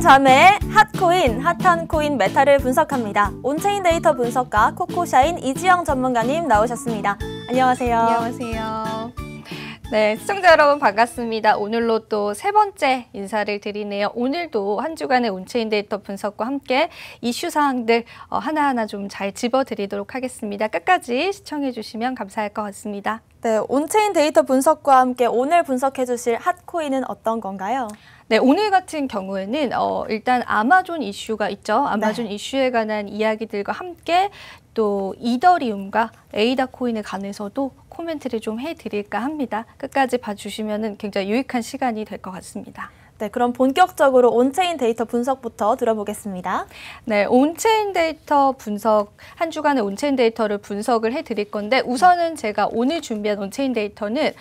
자매의 핫코인, 핫한 코인 메타를 분석합니다. 온체인 데이터 분석가 코코샤인 이지영 전문가님 나오셨습니다. 안녕하세요. 안녕하세요. 네, 시청자 여러분 반갑습니다. 오늘로 또 세 번째 인사를 드리네요. 오늘도 한 주간의 온체인 데이터 분석과 함께 이슈 사항들 하나하나 좀 잘 짚어드리도록 하겠습니다. 끝까지 시청해 주시면 감사할 것 같습니다. 네, 온체인 데이터 분석과 함께 오늘 분석해 주실 핫코인은 어떤 건가요? 네, 오늘 같은 경우에는 일단 아마존 이슈가 있죠. 아마존 이슈에 관한 이야기들과 함께 또 이더리움과 에이다 코인에 관해서도 코멘트를 좀 해드릴까 합니다. 끝까지 봐주시면 굉장히 유익한 시간이 될 것 같습니다. 네, 그럼 본격적으로 온체인 데이터 분석부터 들어보겠습니다. 네, 온체인 데이터 분석, 한 주간의 온체인 데이터를 분석을 해드릴 건데 우선은 제가 오늘 준비한 온체인 데이터는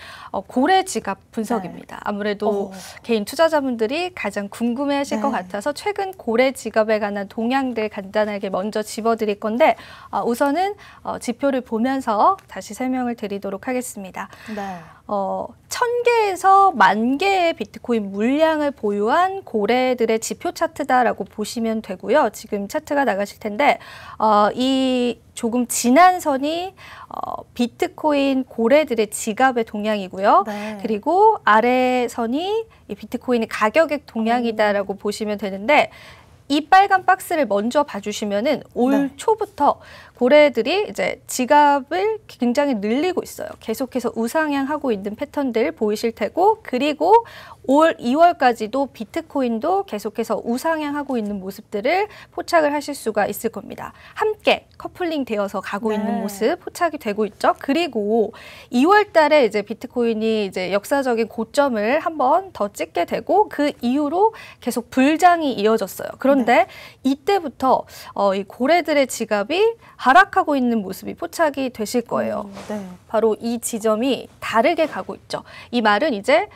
고래 지갑 분석입니다. 아무래도 개인 투자자분들이 가장 궁금해하실 것 같아서 최근 고래 지갑에 관한 동향들 간단하게 먼저 짚어드릴 건데 우선은 지표를 보면서 다시 설명을 드리도록 하겠습니다. 네. 1000개에서 10,000개의 비트코인 물량을 보유한 고래들의 지표 차트다라고 보시면 되고요. 지금 차트가 나가실 텐데 이 조금 진한 선이 비트코인 고래들의 지갑의 동향이고요. 네. 그리고 아래 선이 이 비트코인의 가격의 동향이다라고 보시면 되는데 이 빨간 박스를 먼저 봐주시면은 올 초부터 고래들이 이제 지갑을 굉장히 늘리고 있어요. 계속해서 우상향하고 있는 패턴들 보이실 테고, 그리고 올 2월까지도 비트코인도 계속해서 우상향하고 있는 모습들을 포착을 하실 수가 있을 겁니다. 함께 커플링 되어서 가고 있는 모습 포착이 되고 있죠. 그리고 2월 달에 이제 비트코인이 이제 역사적인 고점을 한번 더 찍게 되고 그 이후로 계속 불장이 이어졌어요. 그런데 이때부터 이 고래들의 지갑이 하락하고 있는 모습이 포착이 되실 거예요. 바로 이 지점이 다르게 가고 있죠. 이 말은 이제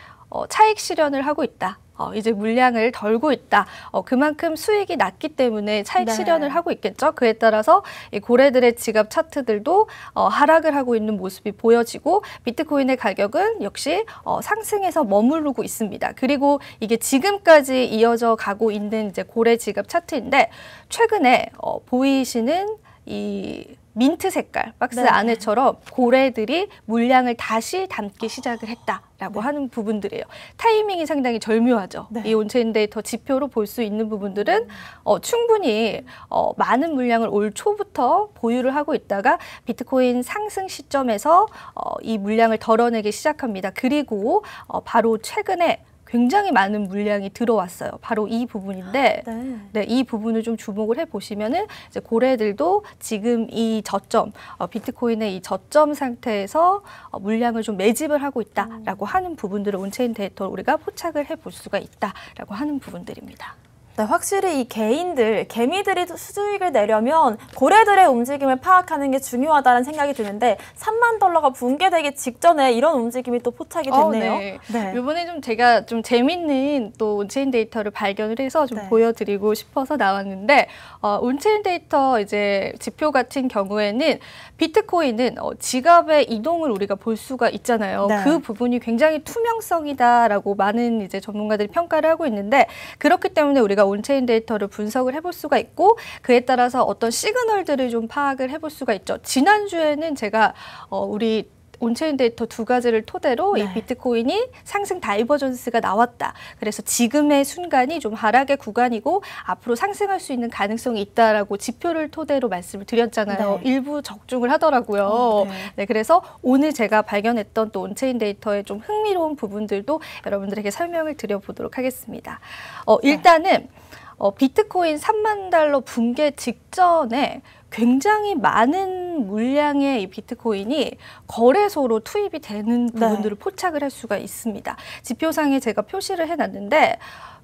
차익 실현을 하고 있다. 이제 물량을 덜고 있다. 그만큼 수익이 낮기 때문에 차익 실현을 하고 있겠죠. 그에 따라서 이 고래들의 지갑 차트들도 하락을 하고 있는 모습이 보여지고 비트코인의 가격은 역시 상승해서 머무르고 있습니다. 그리고 이게 지금까지 이어져 가고 있는 이제 고래 지갑 차트인데 최근에 보이시는 이 민트 색깔 박스 안에처럼 고래들이 물량을 다시 담기 시작을 했다라고 하는 부분들이에요. 타이밍이 상당히 절묘하죠. 이 온체인 데이터 지표로 볼 수 있는 부분들은 충분히 많은 물량을 올 초부터 보유를 하고 있다가 비트코인 상승 시점에서 이 물량을 덜어내기 시작합니다. 그리고 바로 최근에 굉장히 많은 물량이 들어왔어요. 바로 이 부분인데 이 부분을 좀 주목을 해보시면은 이제 고래들도 지금 이 저점, 비트코인의 이 저점 상태에서 물량을 좀 매집을 하고 있다라고 하는 부분들을 온체인 데이터로 우리가 포착을 해볼 수가 있다라고 하는 부분들입니다. 네, 확실히 이 개미들이 수익을 내려면 고래들의 움직임을 파악하는 게 중요하다는 생각이 드는데 $30,000가 붕괴되기 직전에 이런 움직임이 또 포착이 됐네요. 이번에 좀 제가 좀 재밌는 또 온체인 데이터를 발견을 해서 좀 보여드리고 싶어서 나왔는데 온체인 데이터 이제 지표 같은 경우에는 비트코인은 지갑의 이동을 우리가 볼 수가 있잖아요. 그 부분이 굉장히 투명성이다라고 많은 이제 전문가들이 평가를 하고 있는데 그렇기 때문에 우리가 온체인 데이터를 분석을 해볼 수가 있고 그에 따라서 어떤 시그널들을 좀 파악을 해볼 수가 있죠. 지난주에는 제가 우리 온체인 데이터 두 가지를 토대로 이 비트코인이 상승 다이버전스가 나왔다. 그래서 지금의 순간이 좀 하락의 구간이고 앞으로 상승할 수 있는 가능성이 있다라고 지표를 토대로 말씀을 드렸잖아요. 일부 적중을 하더라고요. 그래서 오늘 제가 발견했던 또 온체인 데이터의 좀 흥미로운 부분들도 여러분들에게 설명을 드려보도록 하겠습니다. 일단은 비트코인 $30,000 붕괴 직전에 굉장히 많은 물량의 이 비트코인이 거래소로 투입이 되는 부분들을 포착을 할 수가 있습니다. 지표상에 제가 표시를 해놨는데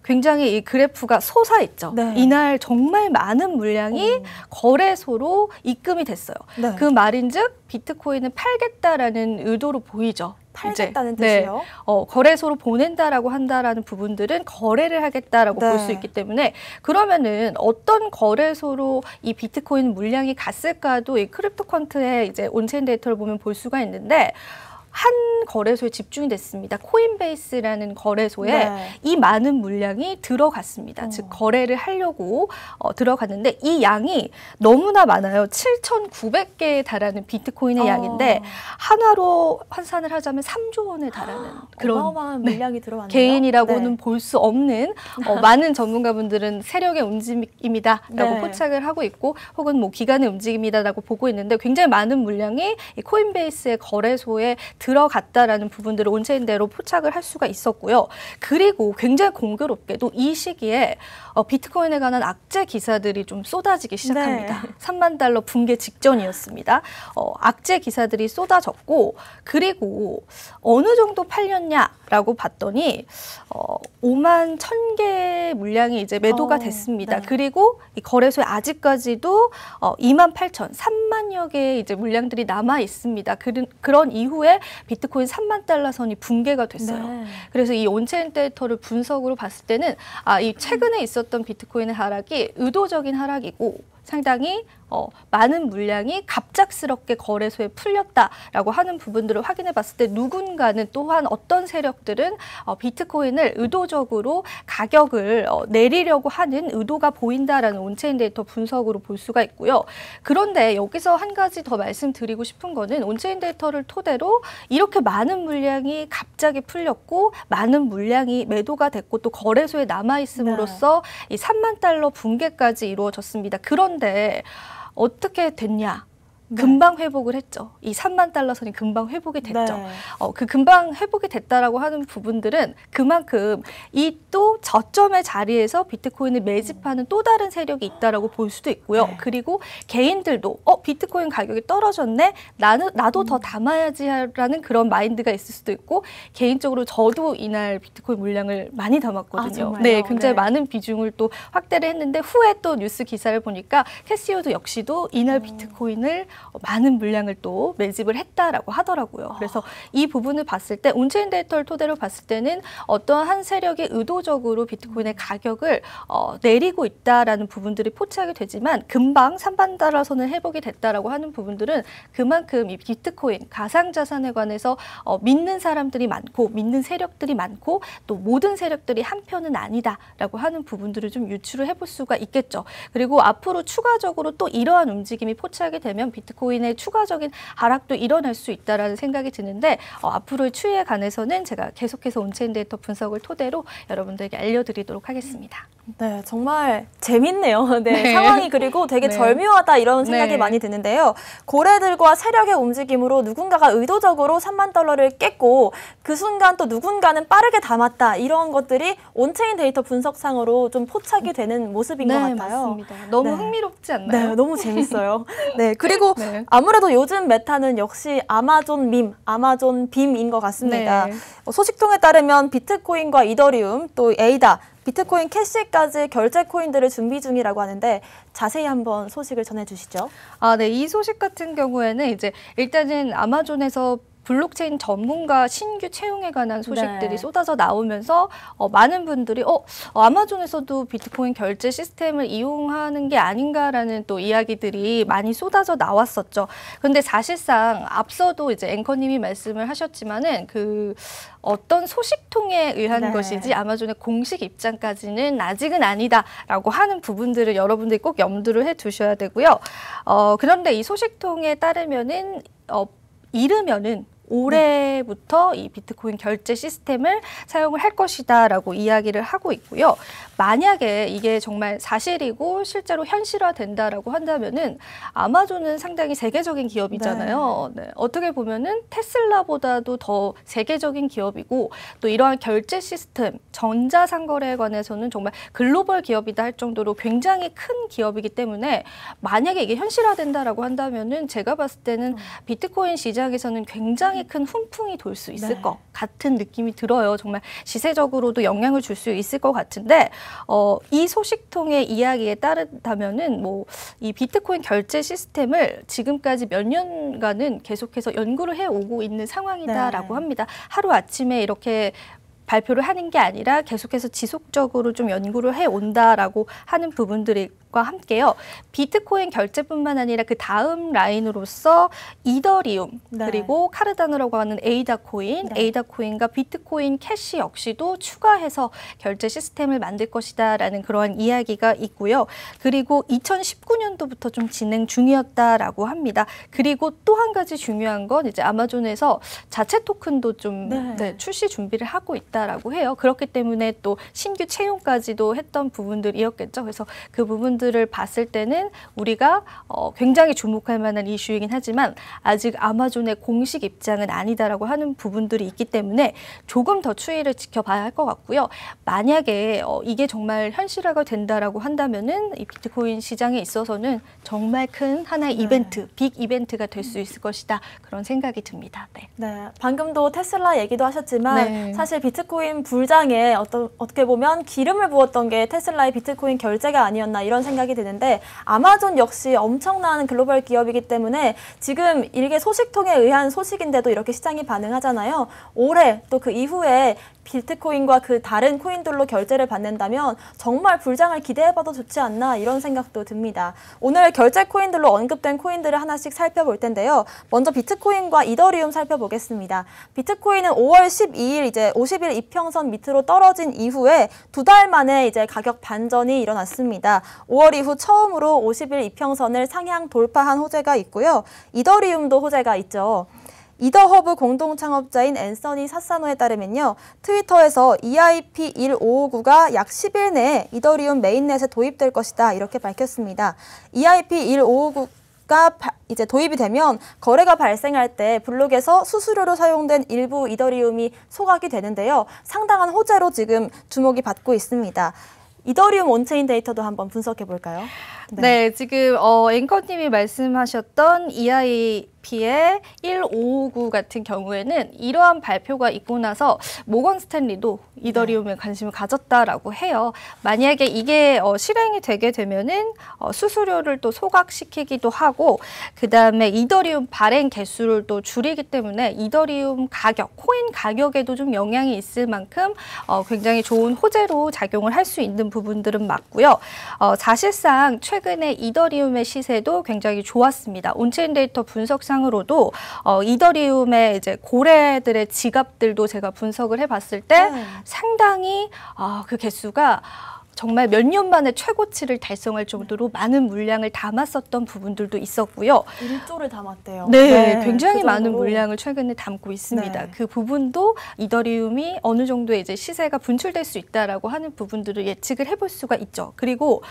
굉장히 이 그래프가 솟아있죠. 이날 정말 많은 물량이 거래소로 입금이 됐어요. 그 말인즉 비트코인을 팔겠다라는 의도로 보이죠. 팔겠다는 뜻이요? 거래소로 보낸다라고 한다라는 부분들은 거래를 하겠다라고 볼 수 있기 때문에 그러면은 어떤 거래소로 이 비트코인 물량이 갔을까도 이 크립토컨트의 이제 온체인 데이터를 보면 볼 수가 있는데 한 거래소에 집중이 됐습니다. 코인베이스라는 거래소에 네. 이 많은 물량이 들어갔습니다. 즉 거래를 하려고 들어갔는데 이 양이 너무나 많아요. 7,900개에 달하는 비트코인의 양인데 한화로 환산을 하자면 3조 원에 달하는 그런 어마어마한 물량이 들어왔네요. 개인이라고는 네. 볼 수 없는 많은 전문가분들은 세력의 움직임이다라고 네. 포착을 하고 있고 혹은 뭐 기관의 움직임이다라고 보고 있는데 굉장히 많은 물량이 이 코인베이스의 거래소에 들어갔다라는 부분들을 온체인대로 포착을 할 수가 있었고요. 그리고 굉장히 공교롭게도 이 시기에 비트코인에 관한 악재 기사들이 좀 쏟아지기 시작합니다. 네. 3만 달러 붕괴 직전이었습니다. 악재 기사들이 쏟아졌고 그리고 어느 정도 팔렸냐라고 봤더니 5만 1,000개 물량이 이제 매도가 됐습니다. 네. 그리고 이 거래소에 아직까지도 2만 8천, 3만여 개의 이제 물량들이 남아 있습니다. 그런 이후에 비트코인 3만 달러 선이 붕괴가 됐어요. 네. 그래서 이 온체인 데이터를 분석으로 봤을 때는 이 최근에 있었던 비트코인의 하락이 의도적인 하락이고 상당히 많은 물량이 갑작스럽게 거래소에 풀렸다라고 하는 부분들을 확인해 봤을 때 누군가는 또한 어떤 세력들은 비트코인을 의도적으로 가격을 내리려고 하는 의도가 보인다라는 온체인 데이터 분석으로 볼 수가 있고요. 그런데 여기서 한 가지 더 말씀드리고 싶은 거는 온체인 데이터를 토대로 이렇게 많은 물량이 갑자기 풀렸고 많은 물량이 매도가 됐고 또 거래소에 남아있음으로써 이 3만 달러 붕괴까지 이루어졌습니다. 그런데 어떻게 됐냐? 금방 회복을 했죠. 이 3만 달러 선이 금방 회복이 됐죠. 네. 그 금방 회복이 됐다라고 하는 부분들은 그만큼 이 또 저점의 자리에서 비트코인을 매집하는 또 다른 세력이 있다라고 볼 수도 있고요. 네. 그리고 개인들도 비트코인 가격이 떨어졌네. 나도 더 담아야지라는 그런 마인드가 있을 수도 있고 개인적으로 저도 이날 비트코인 물량을 많이 담았거든요. 정말요? 네, 굉장히 네. 많은 비중을 또 확대를 했는데 후에 또 뉴스 기사를 보니까 캐시오도 역시도 이날 비트코인을 많은 물량을 또 매집을 했다라고 하더라고요. 그래서 이 부분을 봤을 때 온체인 데이터를 토대로 봤을 때는 어떠한 한 세력이 의도적으로 비트코인의 가격을 내리고 있다라는 부분들이 포착이 되지만 금방 3만 달러 선을 회복이 됐다라고 하는 부분들은 그만큼 이 비트코인 가상자산에 관해서 믿는 사람들이 많고 믿는 세력들이 많고 또 모든 세력들이 한 편은 아니다라고 하는 부분들을 좀 유추를 해볼 수가 있겠죠. 그리고 앞으로 추가적으로 또 이러한 움직임이 포착이 되면 비트코인의 추가적인 하락도 일어날 수 있다라는 생각이 드는데 앞으로의 추이에 관해서는 제가 계속해서 온체인 데이터 분석을 토대로 여러분들에게 알려드리도록 하겠습니다. 네, 정말 재밌네요. 네, 네. 상황이 그리고 되게 네. 절묘하다 이런 생각이 네. 많이 드는데요. 고래들과 세력의 움직임으로 누군가가 의도적으로 3만 달러를 깼고 그 순간 또 누군가는 빠르게 담았다 이런 것들이 온체인 데이터 분석상으로 좀 포착이 되는 모습인 것 같아요. 맞습니다. 너무 네. 흥미롭지 않나요? 네, 너무 재밌어요. 네, 그리고 네. 아무래도 요즘 메타는 역시 아마존 밈, 아마존 빔인 것 같습니다. 네. 소식통에 따르면 비트코인과 이더리움, 또 에이다, 비트코인 캐시까지 결제 코인들을 준비 중이라고 하는데 자세히 한번 소식을 전해주시죠. 네, 이 소식 같은 경우에는 이제 일단은 아마존에서 블록체인 전문가 신규 채용에 관한 소식들이 네. 쏟아져 나오면서 많은 분들이 아마존에서도 비트코인 결제 시스템을 이용하는 게 아닌가라는 또 이야기들이 많이 쏟아져 나왔었죠. 그런데 사실상 앞서도 이제 앵커님이 말씀을 하셨지만은 어떤 소식통에 의한 네. 것이지 아마존의 공식 입장까지는 아직은 아니다라고 하는 부분들을 여러분들이 꼭 염두를 해두셔야 되고요. 그런데 이 소식통에 따르면은 이르면은 올해부터 이 비트코인 결제 시스템을 사용을 할 것이다라고 이야기를 하고 있고요. 만약에 이게 정말 사실이고 실제로 현실화된다라고 한다면은 아마존은 상당히 세계적인 기업이잖아요. 네. 어떻게 보면은 테슬라보다도 더 세계적인 기업이고 또 이러한 결제 시스템, 전자상거래에 관해서는 정말 글로벌 기업이다 할 정도로 굉장히 큰 기업이기 때문에 만약에 이게 현실화된다라고 한다면은 제가 봤을 때는 비트코인 시장에서는 굉장히 큰 훈풍이 돌 수 있을 것 같은 느낌이 들어요. 정말 시세적으로도 영향을 줄 수 있을 것 같은데 이 소식통의 이야기에 따른다면은 이 비트코인 결제 시스템을 지금까지 몇 년간은 계속해서 연구를 해오고 있는 상황이다라고 합니다. 하루 아침에 이렇게 발표를 하는 게 아니라 계속해서 지속적으로 좀 연구를 해온다라고 하는 부분들이 함께요. 비트코인 결제뿐만 아니라 그 다음 라인으로서 이더리움 그리고 카르다노라고 하는 에이다 코인, 에이다 코인과 비트코인 캐시 역시도 추가해서 결제 시스템을 만들 것이다라는 그러한 이야기가 있고요. 그리고 2019년도부터 좀 진행 중이었다라고 합니다. 그리고 또 한 가지 중요한 건 이제 아마존에서 자체 토큰도 좀 출시 준비를 하고 있다라고 해요. 그렇기 때문에 또 신규 채용까지도 했던 부분들이었겠죠. 그래서 그 부분들을 봤을 때는 우리가 굉장히 주목할 만한 이슈이긴 하지만 아직 아마존의 공식 입장은 아니다라고 하는 부분들이 있기 때문에 조금 더 추이를 지켜봐야 할 것 같고요. 만약에 이게 정말 현실화가 된다라고 한다면은 이 비트코인 시장에 있어서는 정말 큰 하나의 이벤트, 빅 이벤트가 될 수 있을 것이다. 그런 생각이 듭니다. 네, 방금도 테슬라 얘기도 하셨지만 사실 비트코인 불장에 어떻게 보면 기름을 부었던 게 테슬라의 비트코인 결제가 아니었나 이런 생각이 드는데 아마존 역시 엄청난 글로벌 기업이기 때문에 지금 이게 소식통에 의한 소식인데도 이렇게 시장이 반응하잖아요. 올해 또 그 이후에 비트코인과 그 다른 코인들로 결제를 받는다면 정말 불장을 기대해봐도 좋지 않나 이런 생각도 듭니다. 오늘 결제 코인들로 언급된 코인들을 하나씩 살펴볼 텐데요. 먼저 비트코인과 이더리움 살펴보겠습니다. 비트코인은 5월 12일 이제 50일 이평선 밑으로 떨어진 이후에 2달 만에 이제 가격 반전이 일어났습니다. 5월 이후 처음으로 50일 이평선을 상향 돌파한 호재가 있고요. 이더리움도 호재가 있죠. 이더허브 공동 창업자인 앤서니 사사노에 따르면요. 트위터에서 EIP1559가 약 10일 내에 이더리움 메인넷에 도입될 것이다. 이렇게 밝혔습니다. EIP1559가 이제 도입이 되면 거래가 발생할 때 블록에서 수수료로 사용된 일부 이더리움이 소각이 되는데요. 상당한 호재로 지금 주목이 받고 있습니다. 이더리움 온체인 데이터도 한번 분석해 볼까요? 네, 지금 앵커님이 말씀하셨던 EIP의 1559 같은 경우에는 이러한 발표가 있고 나서 모건 스탠리도 이더리움에 관심을 가졌다라고 해요. 만약에 이게 실행이 되게 되면은 수수료를 또 소각시키기도 하고 그 다음에 이더리움 발행 개수를 또 줄이기 때문에 이더리움 가격, 코인 가격에도 좀 영향이 있을 만큼 굉장히 좋은 호재로 작용을 할 수 있는 부분들은 맞고요. 사실상 최근에 이더리움의 시세도 굉장히 좋았습니다. 온체인 데이터 분석상으로도 이더리움의 이제 고래들의 지갑들도 제가 분석을 해봤을 때 상당히 그 개수가 정말 몇 년 만에 최고치를 달성할 정도로 많은 물량을 담았었던 부분들도 있었고요. 1조를 담았대요. 네, 굉장히 많은 물량을 최근에 담고 있습니다. 그 부분도 이더리움이 어느 정도의 이제 시세가 분출될 수 있다라고 하는 부분들을 예측을 해볼 수가 있죠. 그리고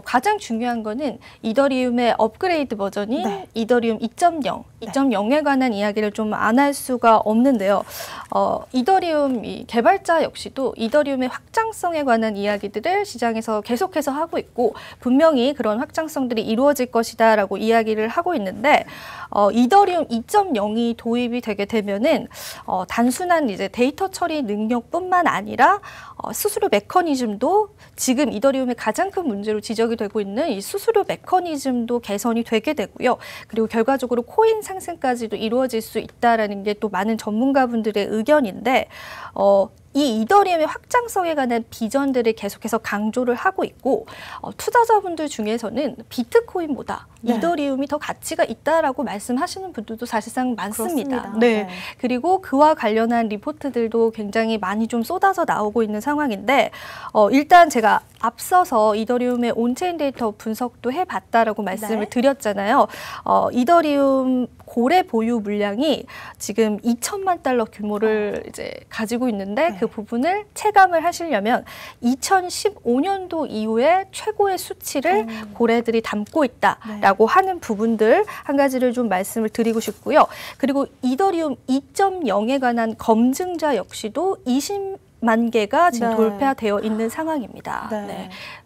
가장 중요한 거는 이더리움의 업그레이드 버전이 이더리움 2.0, 2.0에 관한 이야기를 좀 안 할 수가 없는데요. 이더리움 개발자 역시도 이더리움의 확장성에 관한 이야기들을 시장에서 계속해서 하고 있고 분명히 그런 확장성들이 이루어질 것이다라고 이야기를 하고 있는데 이더리움 2.0이 도입이 되게 되면은 단순한 이제 데이터 처리 능력뿐만 아니라 수수료 메커니즘도 지금 이더리움의 가장 큰 문제로 지적이 되고 있는 이 수수료 메커니즘도 개선이 되게 되고요. 그리고 결과적으로 코인 상승까지도 이루어질 수 있다라는 게 또 많은 전문가분들의 의견인데 이 이더리움의 확장성에 관한 비전들을 계속해서 강조를 하고 있고 투자자분들 중에서는 비트코인보다 이더리움이 더 가치가 있다라고 말씀하시는 분들도 사실상 많습니다. 네. 그리고 그와 관련한 리포트들도 굉장히 많이 좀 쏟아져 나오고 있는 상황인데 일단 제가 앞서서 이더리움의 온체인 데이터 분석도 해봤다라고 말씀을 드렸잖아요. 이더리움 고래 보유 물량이 지금 2천만 달러 규모를 이제 가지고 있는데 그 부분을 체감을 하시려면 2015년도 이후에 최고의 수치를 고래들이 담고 있다라고 하는 부분들 한 가지를 좀 말씀을 드리고 싶고요. 그리고 이더리움 2.0에 관한 검증자 역시도 20만 개가 지금 돌파되어 있는 상황입니다.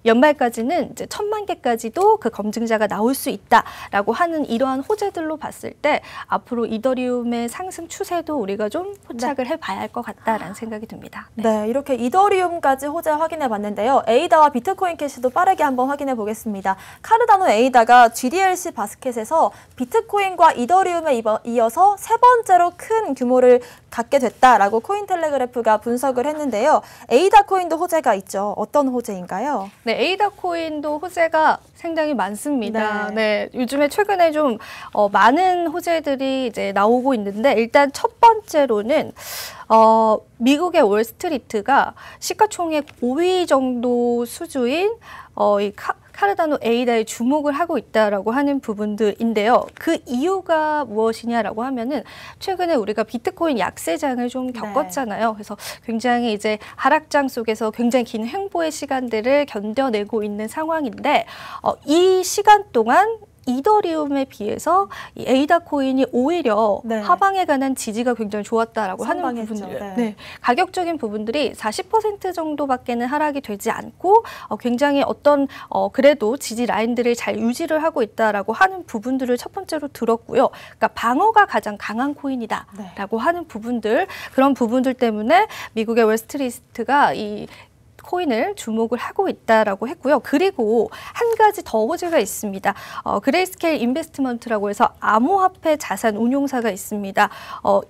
연말까지는 이제 1,000만 개까지도 그 검증자가 나올 수 있다라고 하는 이러한 호재들로 봤을 때 앞으로 이더리움의 상승 추세도 우리가 좀 포착을 해봐야 할 것 같다라는 생각이 듭니다. 네, 이렇게 이더리움까지 호재 확인해 봤는데요. 에이다와 비트코인 캐시도 빠르게 한번 확인해 보겠습니다. 카르다노 에이다가 GDLC 바스켓에서 비트코인과 이더리움에 이어서 세 번째로 큰 규모를 갖게 됐다라고 코인텔레그래프가 분석을 했는데요. 에이다 코인도 호재가 있죠. 어떤 호재인가요? 네, 에이다 코인도 호재가 상당히 많습니다. 네. 요즘에 최근에 좀 많은 호재들이 이제 나오고 있는데 일단 첫 번째로는 미국의 월스트리트가 시가총액 5위 정도 수주인 이 카르다노 에이다에 주목을 하고 있다라고 하는 부분들인데요. 그 이유가 무엇이냐라고 하면은 최근에 우리가 비트코인 약세장을 좀 겪었잖아요. 그래서 굉장히 이제 하락장 속에서 굉장히 긴 횡보의 시간들을 견뎌내고 있는 상황인데 이 시간 동안 이더리움에 비해서 이 에이다 코인이 오히려 하방에 관한 지지가 굉장히 좋았다라고 하는 부분들, 가격적인 부분들이 40% 정도밖에는 하락이 되지 않고 굉장히 어떤 그래도 지지 라인들을 잘 유지를 하고 있다라고 하는 부분들을 첫 번째로 들었고요. 그러니까 방어가 가장 강한 코인이다라고 하는 부분들, 그런 부분들 때문에 미국의 월스트리트가 이 코인을 주목을 하고 있다라고 했고요. 그리고 한 가지 더 호재가 있습니다. 그레이스케일 인베스트먼트라고 해서 암호화폐 자산 운용사가 있습니다.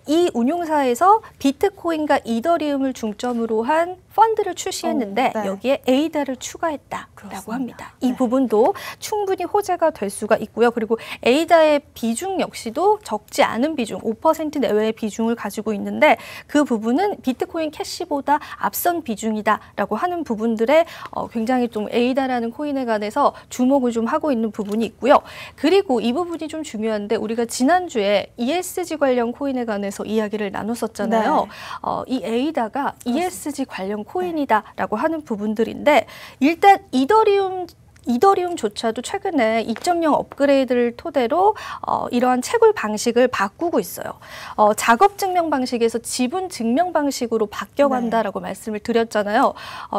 이 운용사에서 비트코인과 이더리움을 중점으로 한 펀드를 출시했는데 여기에 에이다를 추가했다라고 합니다. 이 부분도 충분히 호재가 될 수가 있고요. 그리고 에이다의 비중 역시도 적지 않은 비중, 5% 내외의 비중을 가지고 있는데 그 부분은 비트코인 캐시보다 앞선 비중이다라고 하는 부분들에 굉장히 좀 에이다라는 코인에 관해서 주목을 좀 하고 있는 부분이 있고요. 그리고 이 부분이 좀 중요한데 우리가 지난주에 ESG 관련 코인에 관해서 이야기를 나눴었잖아요. 이 에이다가 ESG 관련 코인이다라고 하는 부분들인데 일단 이더리움조차도 최근에 2.0 업그레이드를 토대로 이러한 채굴 방식을 바꾸고 있어요. 작업 증명 방식에서 지분 증명 방식으로 바뀌어간다라고 말씀을 드렸잖아요.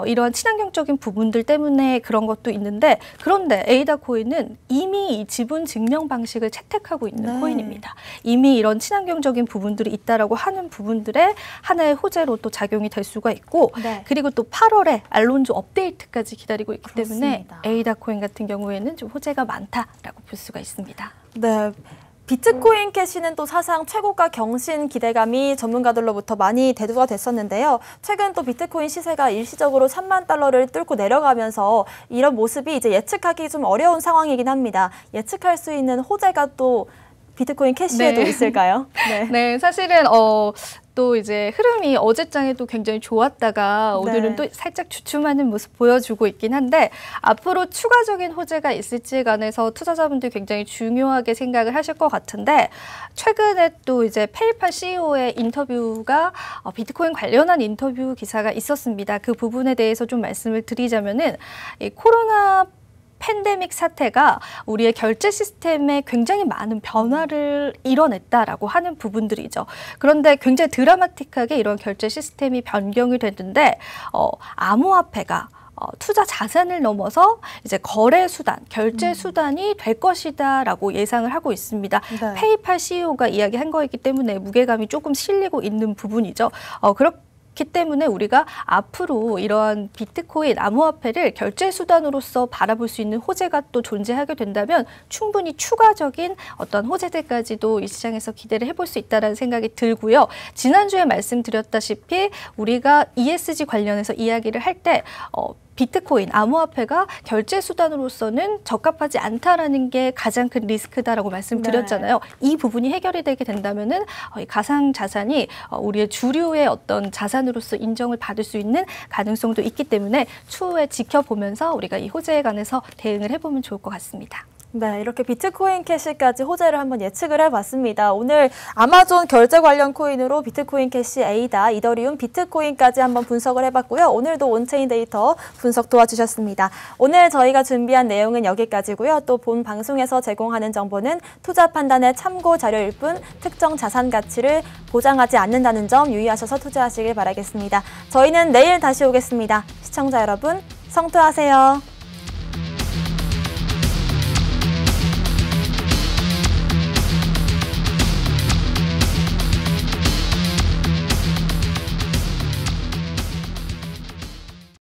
이러한 친환경적인 부분들 때문에 그런 것도 있는데 그런데 에이다 코인은 이미 이 지분 증명 방식을 채택하고 있는 코인입니다. 이미 이런 친환경적인 부분들이 있다라고 하는 부분들의 하나의 호재로 또 작용이 될 수가 있고 그리고 또 8월에 알론조 업데이트까지 기다리고 있기 때문에 에이다 코인 같은 경우에는 좀 호재가 많다라고 볼 수가 있습니다. 네. 비트코인 캐시는 또 사상 최고가 경신 기대감이 전문가들로부터 많이 대두가 됐었는데요. 최근 또 비트코인 시세가 일시적으로 3만 달러를 뚫고 내려가면서 이런 모습이 이제 예측하기 좀 어려운 상황이긴 합니다. 예측할 수 있는 호재가 또 비트코인 캐시에도 있을까요? 네, 사실은 또 이제 흐름이 어제장에도 굉장히 좋았다가 오늘은 또 살짝 주춤하는 모습 보여주고 있긴 한데 앞으로 추가적인 호재가 있을지에 관해서 투자자분들 굉장히 중요하게 생각을 하실 것 같은데 최근에 또 이제 페이팔 CEO의 인터뷰가 비트코인 관련한 인터뷰 기사가 있었습니다. 그 부분에 대해서 좀 말씀을 드리자면은 이 코로나 팬데믹 사태가 우리의 결제 시스템에 굉장히 많은 변화를 이뤄냈다라고 하는 부분들이죠. 그런데 굉장히 드라마틱하게 이런 결제 시스템이 변경이 됐는데 암호화폐가 투자 자산을 넘어서 이제 거래 수단, 결제 수단이 될 것이다라고 예상을 하고 있습니다. 페이팔 CEO가 이야기한 거이기 때문에 무게감이 조금 실리고 있는 부분이죠. 그렇기 때문에 우리가 앞으로 이러한 비트코인, 암호화폐를 결제 수단으로서 바라볼 수 있는 호재가 또 존재하게 된다면 충분히 추가적인 어떤 호재들까지도 이 시장에서 기대를 해볼 수 있다는 생각이 들고요. 지난주에 말씀드렸다시피 우리가 ESG 관련해서 이야기를 할 때 비트코인, 암호화폐가 결제 수단으로서는 적합하지 않다라는 게 가장 큰 리스크다라고 말씀드렸잖아요. 이 부분이 해결이 되게 된다면은 가상 자산이 우리의 주류의 어떤 자산으로서 인정을 받을 수 있는 가능성도 있기 때문에 추후에 지켜보면서 우리가 이 호재에 관해서 대응을 해보면 좋을 것 같습니다. 네, 이렇게 비트코인 캐시까지 호재를 한번 예측을 해봤습니다. 오늘 아마존 결제 관련 코인으로 비트코인 캐시, 에이다, 이더리움, 비트코인까지 한번 분석을 해봤고요. 오늘도 온체인 데이터 분석 도와주셨습니다. 오늘 저희가 준비한 내용은 여기까지고요. 또 본 방송에서 제공하는 정보는 투자 판단의 참고 자료일 뿐 특정 자산 가치를 보장하지 않는다는 점 유의하셔서 투자하시길 바라겠습니다. 저희는 내일 다시 오겠습니다. 시청자 여러분, 성투하세요.